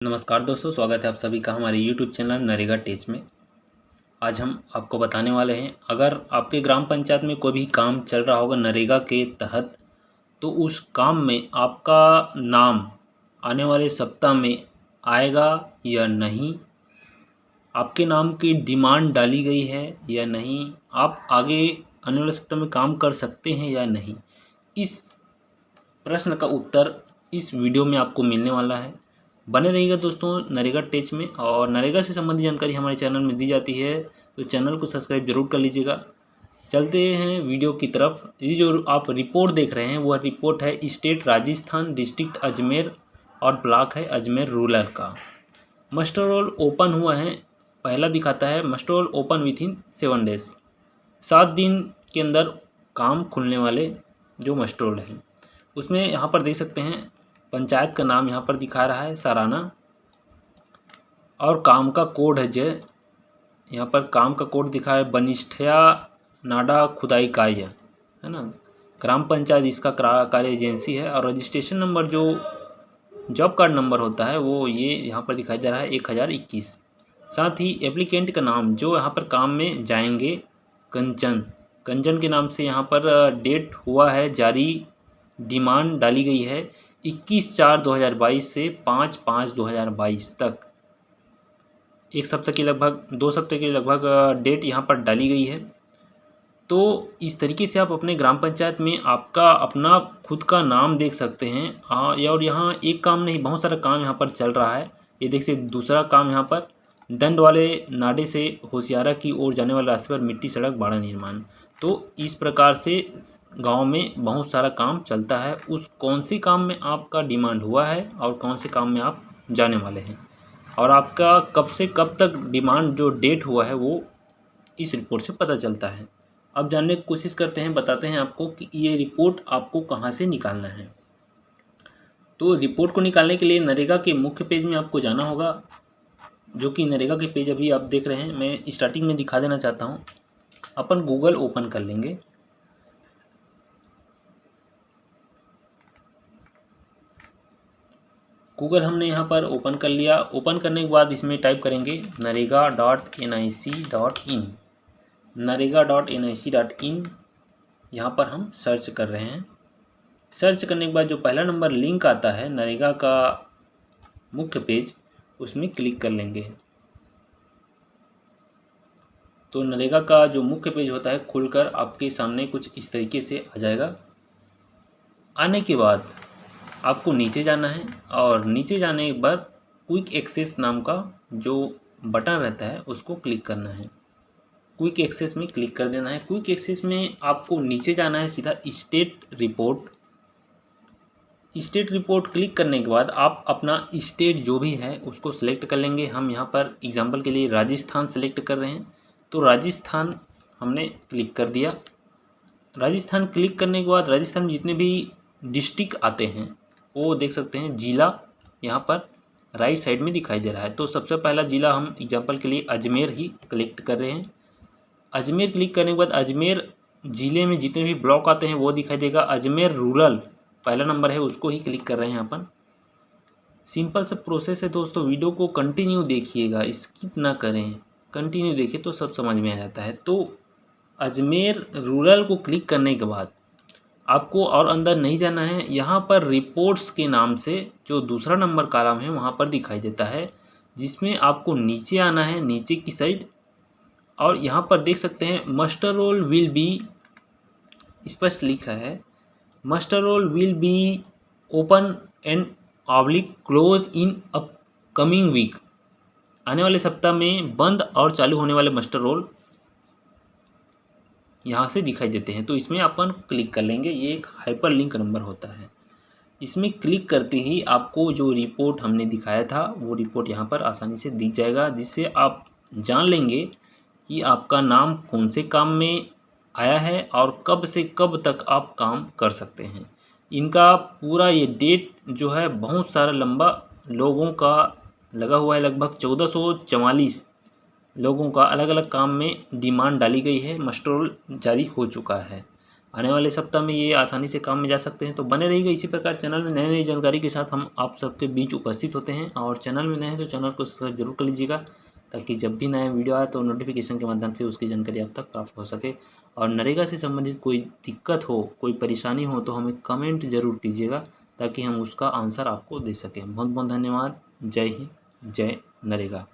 नमस्कार दोस्तों, स्वागत है आप सभी का हमारे YouTube चैनल नरेगा टेच में। आज हम आपको बताने वाले हैं, अगर आपके ग्राम पंचायत में कोई भी काम चल रहा होगा नरेगा के तहत, तो उस काम में आपका नाम आने वाले सप्ताह में आएगा या नहीं, आपके नाम की डिमांड डाली गई है या नहीं, आप आगे आने वाले सप्ताह में काम कर सकते हैं या नहीं, इस प्रश्न का उत्तर इस वीडियो में आपको मिलने वाला है। बने रहिएगा दोस्तों नरेगा टेच में। और नरेगा से संबंधित जानकारी हमारे चैनल में दी जाती है, तो चैनल को सब्सक्राइब जरूर कर लीजिएगा। चलते हैं वीडियो की तरफ। ये जो आप रिपोर्ट देख रहे हैं वह रिपोर्ट है स्टेट राजस्थान, डिस्ट्रिक्ट अजमेर और ब्लॉक है अजमेर रूरल का। मस्टर रोल ओपन हुआ है, पहला दिखाता है muster roll open within 7 days, 7 दिन के अंदर काम खुलने वाले जो मस्टर रोल हैं। उसमें यहाँ पर देख सकते हैं पंचायत का नाम यहाँ पर दिखा रहा है सराना, और काम का कोड है जय, यहाँ पर काम का कोड दिखा है बनिष्ठया नाडा खुदाई कार्य, है ना। ग्राम पंचायत इसका कार्य एजेंसी है। और रजिस्ट्रेशन नंबर जो जॉब कार्ड नंबर होता है वो ये यहाँ पर दिखाई दे रहा है 1021। साथ ही एप्लीकेंट का नाम जो यहाँ पर काम में जाएंगे कंचन के नाम से यहाँ पर डेट हुआ है जारी, डिमांड डाली गई है 21/4/2022 से 5/5/2022 तक, एक सप्ताह की लगभग 2 सप्ताह की लगभग डेट यहाँ पर डाली गई है। तो इस तरीके से आप अपने ग्राम पंचायत में आपका अपना खुद का नाम देख सकते हैं। और यहाँ एक काम नहीं, बहुत सारा काम यहाँ पर चल रहा है। ये देख सकते दूसरा काम यहाँ पर दंड वाले नाडे से होशियारा की ओर जाने वाले रास्ते पर मिट्टी सड़क बाड़ा निर्माण। तो इस प्रकार से गांव में बहुत सारा काम चलता है। उस कौन से काम में आपका डिमांड हुआ है और कौन से काम में आप जाने वाले हैं, और आपका कब से कब तक डिमांड जो डेट हुआ है वो इस रिपोर्ट से पता चलता है। अब जानने की कोशिश करते हैं, बताते हैं आपको कि ये रिपोर्ट आपको कहाँ से निकालना है। तो रिपोर्ट को निकालने के लिए नरेगा के मुख्य पेज में आपको जाना होगा, जो कि नरेगा के पेज अभी आप देख रहे हैं। मैं स्टार्टिंग में दिखा देना चाहता हूँ। अपन गूगल ओपन कर लेंगे। गूगल हमने यहाँ पर ओपन कर लिया। ओपन करने के बाद इसमें टाइप करेंगे narega.nic.in, narega.nic.in। यहाँ पर हम सर्च कर रहे हैं। सर्च करने के बाद जो पहला नंबर लिंक आता है नरेगा का मुख्य पेज, उसमें क्लिक कर लेंगे। तो नरेगा का जो मुख्य पेज होता है खुलकर आपके सामने कुछ इस तरीके से आ जाएगा। आने के बाद आपको नीचे जाना है, और नीचे जाने के बाद क्विक एक्सेस नाम का जो बटन रहता है उसको क्लिक करना है। क्विक एक्सेस में क्लिक कर देना है। क्विक एक्सेस में आपको नीचे जाना है सीधा state report. State report click करने के बाद आप अपना स्टेट जो भी है उसको सिलेक्ट कर लेंगे। हम यहाँ पर एग्जांपल के लिए राजस्थान सेलेक्ट कर रहे हैं, तो राजस्थान हमने क्लिक कर दिया। राजस्थान क्लिक करने के बाद राजस्थान में जितने भी डिस्ट्रिक्ट आते हैं वो देख सकते हैं। ज़िला यहाँ पर राइट साइड में दिखाई दे रहा है। तो सबसे पहला ज़िला हम एग्जांपल के लिए अजमेर ही क्लिक कर रहे हैं। अजमेर क्लिक करने के बाद अजमेर ज़िले में जितने भी ब्लॉक आते हैं वो दिखाई देगा। अजमेर रूरल पहला नंबर है, उसको ही क्लिक कर रहे हैं अपन। सिंपल सा प्रोसेस है दोस्तों। वीडियो को कंटिन्यू देखिएगा, स्किप ना करें, कंटिन्यू देखिए तो सब समझ में आ जाता है। तो अजमेर रूरल को क्लिक करने के बाद आपको और अंदर नहीं जाना है। यहाँ पर रिपोर्ट्स के नाम से जो दूसरा नंबर कॉलम है वहाँ पर दिखाई देता है, जिसमें आपको नीचे आना है, नीचे की साइड। और यहाँ पर देख सकते हैं मस्टर रोल विल बी, स्पष्ट लिखा है muster roll will be open and oblique close in upcoming week. आने वाले सप्ताह में बंद और चालू होने वाले मस्टर रोल यहाँ से दिखाई देते हैं। तो इसमें अपन क्लिक कर लेंगे। ये एक हाइपर लिंक नंबर होता है। इसमें क्लिक करते ही आपको जो रिपोर्ट हमने दिखाया था वो रिपोर्ट यहाँ पर आसानी से दिख जाएगा, जिससे आप जान लेंगे कि आपका नाम कौन से काम में आया है और कब से कब तक आप काम कर सकते हैं। इनका पूरा ये डेट जो है बहुत सारा लंबा लोगों का लगा हुआ है। लगभग 1444 लोगों का अलग अलग काम में डिमांड डाली गई है। मस्टर रोल जारी हो चुका है। आने वाले सप्ताह में ये आसानी से काम में जा सकते हैं। तो बने रहिएगा इसी प्रकार चैनल में नई नई जानकारी के साथ हम आप सबके बीच उपस्थित होते हैं। और चैनल में नए हैं तो चैनल को सब्सक्राइब जरूर कर लीजिएगा, ताकि जब भी नया वीडियो आए तो नोटिफिकेशन के माध्यम से उसकी जानकारी आप तक प्राप्त हो सके। और नरेगा से संबंधित कोई दिक्कत हो, कोई परेशानी हो तो हमें कमेंट ज़रूर कीजिएगा, ताकि हम उसका आंसर आपको दे सकें। बहुत बहुत धन्यवाद। जय हिंद, जय नरेगा।